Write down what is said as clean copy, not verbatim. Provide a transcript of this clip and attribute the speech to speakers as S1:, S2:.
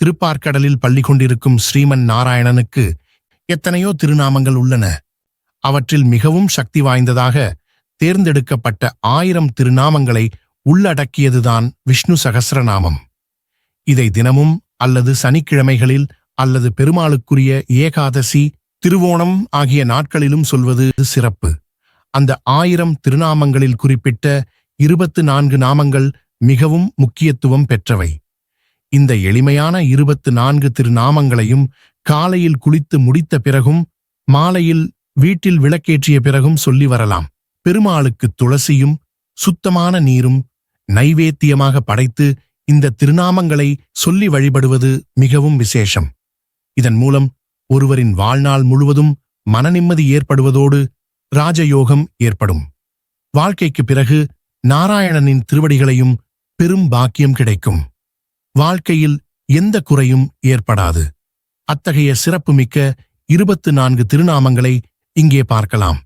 S1: திருப்பார்க்கடலில் பள்ளி கொண்டிருக்கும் ஸ்ரீமன் நாராயணனுக்கு எத்தனையோ திருநாமங்கள் உள்ளன. அவற்றில் மிகவும் சக்தி வாய்ந்ததாக தேர்ந்தெடுக்கப்பட்ட 1000 திருநாமங்களை உள்ளடக்கியதுதான் விஷ்ணு சகஸ்ரநாமம். இதை தினமும் அல்லது சனிக்கிழமைகளில் அல்லது பெருமாளுக்குரிய ஏகாதசி, திருவோணம் ஆகிய நாட்களிலும் சொல்வது சிறப்பு. அந்த 1000 திருநாமங்களில் குறிப்பிட்ட 24 நாமங்கள் மிகவும் முக்கியத்துவம் பெற்றவை. இந்த எளிமையான 24 திருநாமங்களையும் காலையில் குளித்து முடித்த பிறகும் மாலையில் வீட்டில் விளக்கேற்றிய பிறகும் சொல்லி வரலாம். பெருமாளுக்கு துளசியும் சுத்தமான நீரும் நைவேத்தியமாக படைத்து இந்த திருநாமங்களை சொல்லி வழிபடுவது மிகவும் விசேஷம். இதன் மூலம் ஒருவரின் வாழ்நாள் முழுவதும் மனநிம்மதி ஏற்படுவதோடு ராஜயோகம் ஏற்படும். வாழ்க்கைக்கு பிறகு நாராயணனின் திருவடிகளையும் பெரும் பாக்கியம் கிடைக்கும். வாழ்க்கையில் எந்த குறையும் ஏற்படாது. அத்தகைய சிறப்புமிக்க 24 திருநாமங்களை இங்கே பார்க்கலாம்.